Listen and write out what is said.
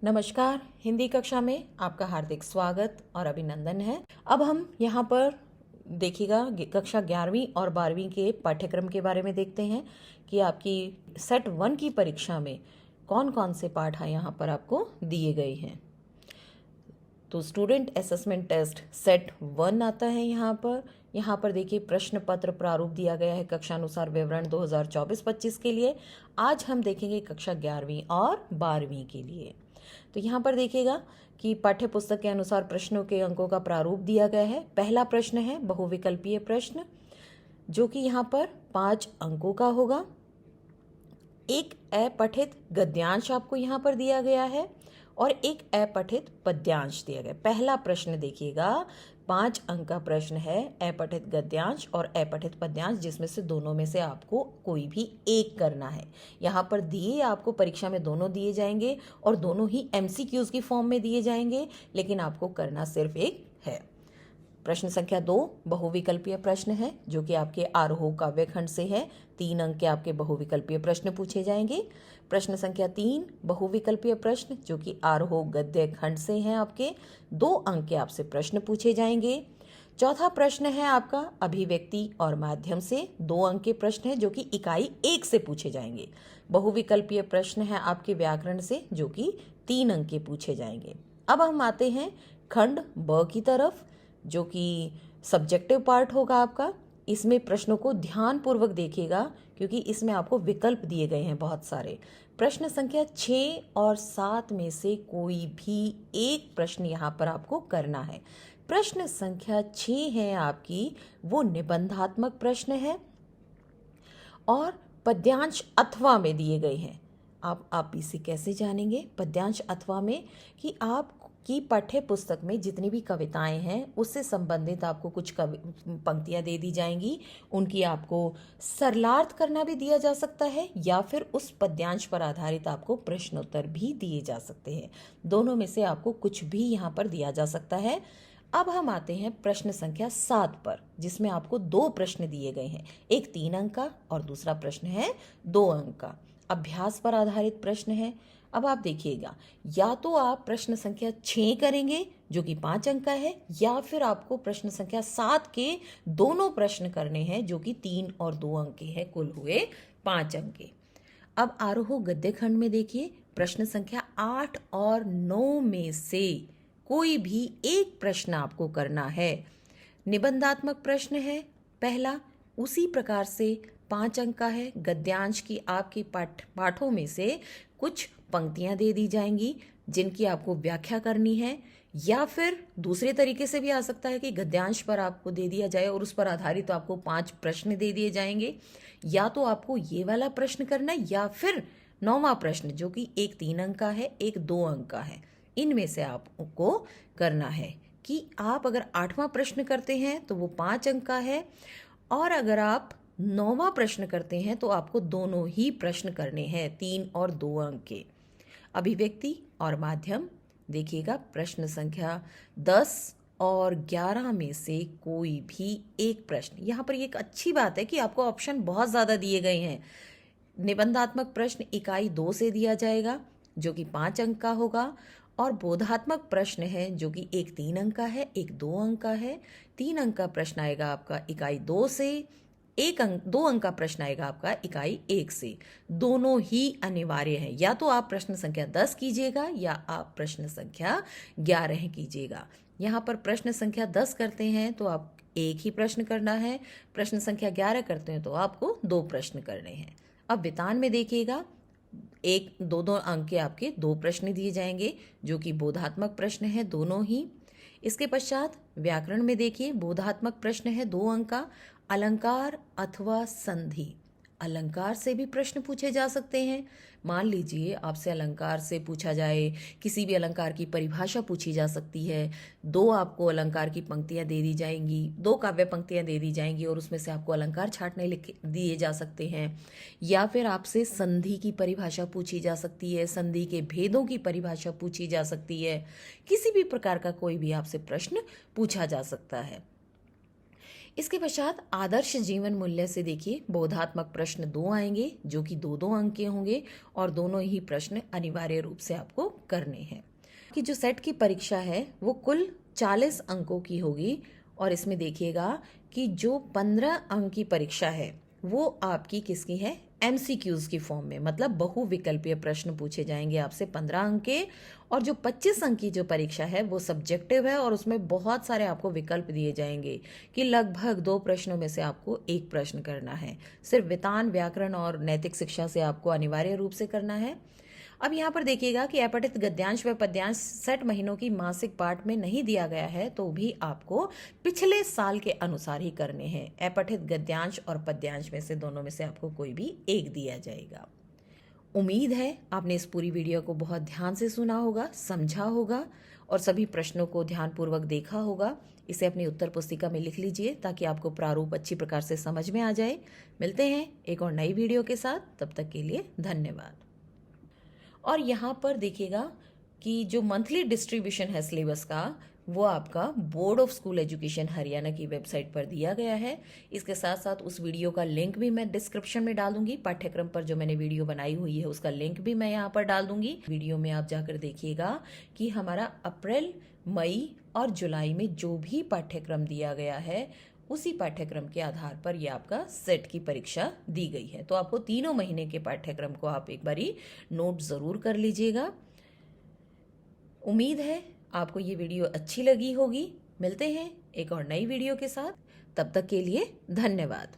नमस्कार। हिंदी कक्षा में आपका हार्दिक स्वागत और अभिनंदन है। अब हम यहाँ पर देखिएगा कक्षा 11वीं और 12वीं के पाठ्यक्रम के बारे में देखते हैं कि आपकी सेट 1 की परीक्षा में कौन कौन से पाठ यहाँ पर आपको दिए गए हैं। तो स्टूडेंट असेसमेंट टेस्ट सेट 1 आता है यहाँ पर देखिए प्रश्न पत्र प्रारूप दिया गया है कक्षानुसार विवरण 2024-25 के लिए। आज हम देखेंगे कक्षा 11वीं और 12वीं के लिए। तो यहाँ पर देखिएगा कि पाठ्य पुस्तक के अनुसार प्रश्नों के अंकों का प्रारूप दिया गया है। पहला प्रश्न है बहुविकल्पीय प्रश्न, जो कि यहाँ पर 5 अंकों का होगा। एक अपठित गद्यांश आपको यहाँ पर दिया गया है और एक अपठित पद्यांश दिया गया। पहला प्रश्न देखिएगा 5 अंक का प्रश्न है, अपठित गद्यांश और अपठित पद्यांश, जिसमें से दोनों में से आपको कोई भी एक करना है। यहाँ पर दिए आपको परीक्षा में दोनों दिए जाएंगे और दोनों ही MCQs की फॉर्म में दिए जाएंगे, लेकिन आपको करना सिर्फ एक है। प्रश्न संख्या 2 बहुविकल्पीय प्रश्न है, जो कि आपके आरोह काव्य खंड से है। 3 अंक के आपके बहुविकल्पीय प्रश्न पूछे जाएंगे। प्रश्न संख्या 3 बहुविकल्पीय प्रश्न, जो कि आरोह गद्य खंड से हैं आपके। 2 अंक के आपसे प्रश्न पूछे जाएंगे। चौथा प्रश्न है आपका अभिव्यक्ति और माध्यम से। 2 अंक के प्रश्न है, जो कि इकाई 1 से पूछे जाएंगे। बहुविकल्पीय प्रश्न है आपके व्याकरण से, जो कि 3 अंक के पूछे जाएंगे। अब हम आते हैं खंड ब की तरफ, जो कि सब्जेक्टिव पार्ट होगा आपका। इसमें प्रश्नों को ध्यानपूर्वक देखिएगा, क्योंकि इसमें आपको विकल्प दिए गए हैं बहुत सारे। प्रश्न संख्या 6 और 7 में से कोई भी एक प्रश्न यहाँ पर आपको करना है। प्रश्न संख्या 6 है आपकी, वो निबंधात्मक प्रश्न है और पद्यांश अथवा में दिए गए हैं। आप इसे कैसे जानेंगे पद्यांश अथवा में, कि आपकी पाठ्य पुस्तक में जितनी भी कविताएं हैं उससे संबंधित आपको कुछ पंक्तियां दे दी जाएंगी। उनकी आपको सरलार्थ करना भी दिया जा सकता है, या फिर उस पद्यांश पर आधारित आपको प्रश्नोत्तर भी दिए जा सकते हैं। दोनों में से आपको कुछ भी यहाँ पर दिया जा सकता है। अब हम आते हैं प्रश्न संख्या 7 पर, जिसमें आपको 2 प्रश्न दिए गए हैं, एक 3 अंक का और दूसरा प्रश्न है 2 अंक का। अभ्यास पर आधारित प्रश्न है। अब आप देखिएगा, या तो आप प्रश्न संख्या 6 करेंगे, जो कि 5 अंक का है, या फिर आपको प्रश्न संख्या 7 के दोनों प्रश्न करने हैं, जो कि 3 और 2 अंक के हैं, कुल हुए 5 अंक के। अब आरोह गद्य खंड में देखिए, प्रश्न संख्या 8 और 9 में से कोई भी एक प्रश्न आपको करना है। निबंधात्मक प्रश्न है पहला, उसी प्रकार से 5 अंक का है। गद्यांश की आपकी पाठों में से कुछ पंक्तियां दे दी जाएंगी, जिनकी आपको व्याख्या करनी है, या फिर दूसरे तरीके से भी आ सकता है कि गद्यांश पर आपको दे दिया जाए और उस पर आधारित तो आपको 5 प्रश्न दे दिए जाएंगे। या तो आपको ये वाला प्रश्न करना है, या फिर 9वां प्रश्न, जो कि एक 3 अंक का है, एक 2 अंक का है। इनमें से आपको करना है कि आप अगर 8वां प्रश्न करते हैं तो वो 5 अंक का है, और अगर आप 9वां प्रश्न करते हैं तो आपको दोनों ही प्रश्न करने हैं, 3 और 2 अंक के। अभिव्यक्ति और माध्यम देखिएगा, प्रश्न संख्या 10 और 11 में से कोई भी एक प्रश्न। यहाँ पर एक अच्छी बात है कि आपको ऑप्शन बहुत ज़्यादा दिए गए हैं। निबंधात्मक प्रश्न इकाई 2 से दिया जाएगा, जो कि 5 अंक का होगा, और बोधात्मक प्रश्न है, जो कि एक 3 अंक का है, एक 2 अंक का है। 3 अंक का प्रश्न आएगा आपका इकाई 2 से, 2 अंक का प्रश्न आएगा आपका इकाई 1 से। दोनों ही अनिवार्य हैं, या तो आप प्रश्न संख्या 10 कीजिएगा या आप प्रश्न संख्या 11 कीजिएगा। यहाँ पर प्रश्न संख्या 10 करते हैं तो आप एक ही प्रश्न करना है, प्रश्न संख्या 11 करते हैं तो आपको 2 प्रश्न करने हैं। अब वितान में देखिएगा, 1-2 अंक के आपके 2 प्रश्न दिए जाएंगे, जो कि बोधात्मक प्रश्न है दोनों ही। इसके पश्चात व्याकरण में देखिए, बोधात्मक प्रश्न है 2 अंक का, अलंकार अथवा संधि। अलंकार से भी प्रश्न पूछे जा सकते हैं। मान लीजिए आपसे अलंकार से पूछा जाए, किसी भी अलंकार की परिभाषा पूछी जा सकती है। 2 आपको अलंकार की पंक्तियां दे दी जाएंगी, 2 काव्य पंक्तियां दे दी जाएंगी, और उसमें से आपको अलंकार छांटने दिए जा सकते हैं। या फिर आपसे संधि की परिभाषा पूछी जा सकती है, संधि के भेदों की परिभाषा पूछी जा सकती है। किसी भी प्रकार का कोई भी आपसे प्रश्न पूछा जा सकता है। इसके पश्चात आदर्श जीवन मूल्य से देखिए बोधात्मक प्रश्न 2 आएंगे जो कि 2-2 अंक के होंगे और दोनों ही प्रश्न अनिवार्य रूप से आपको करने हैं। कि जो सेट की परीक्षा है वो कुल 40 अंकों की होगी और इसमें देखिएगा कि जो 15 अंक की परीक्षा है वो आपकी किसकी है, एमसीक्यूज की फॉर्म में, मतलब बहुविकल्पीय प्रश्न पूछे जाएंगे आपसे 15 अंक के। और जो 25 अंक की जो परीक्षा है वो सब्जेक्टिव है और उसमें बहुत सारे आपको विकल्प दिए जाएंगे कि लगभग 2 प्रश्नों में से आपको 1 प्रश्न करना है। सिर्फ वितान, व्याकरण और नैतिक शिक्षा से आपको अनिवार्य रूप से करना है। अब यहाँ पर देखिएगा कि अपठित गद्यांश व पद्यांश 60 महीनों की मासिक पाठ में नहीं दिया गया है तो भी आपको पिछले साल के अनुसार ही करने हैं। अपठित गद्यांश और पद्यांश में से दोनों में से आपको कोई भी एक दिया जाएगा। उम्मीद है आपने इस पूरी वीडियो को बहुत ध्यान से सुना होगा, समझा होगा और सभी प्रश्नों को ध्यानपूर्वक देखा होगा। इसे अपनी उत्तर पुस्तिका में लिख लीजिए ताकि आपको प्रारूप अच्छी प्रकार से समझ में आ जाए। मिलते हैं एक और नई वीडियो के साथ, तब तक के लिए धन्यवाद। और यहाँ पर देखिएगा कि जो मंथली डिस्ट्रीब्यूशन है सिलेबस का वो आपका board of school education Haryana की वेबसाइट पर दिया गया है। इसके साथ साथ उस वीडियो का लिंक भी मैं डिस्क्रिप्शन में डाल दूंगी। पाठ्यक्रम पर जो मैंने वीडियो बनाई हुई है उसका लिंक भी मैं यहाँ पर डाल दूंगी। वीडियो में आप जाकर देखिएगा कि हमारा अप्रैल, मई और जुलाई में जो भी पाठ्यक्रम दिया गया है उसी पाठ्यक्रम के आधार पर ये आपका सेट की परीक्षा दी गई है। तो आपको 3 महीने के पाठ्यक्रम को आप एक बारी नोट जरूर कर लीजिएगा। उम्मीद है आपको ये वीडियो अच्छी लगी होगी। मिलते हैं एक और नई वीडियो के साथ, तब तक के लिए धन्यवाद।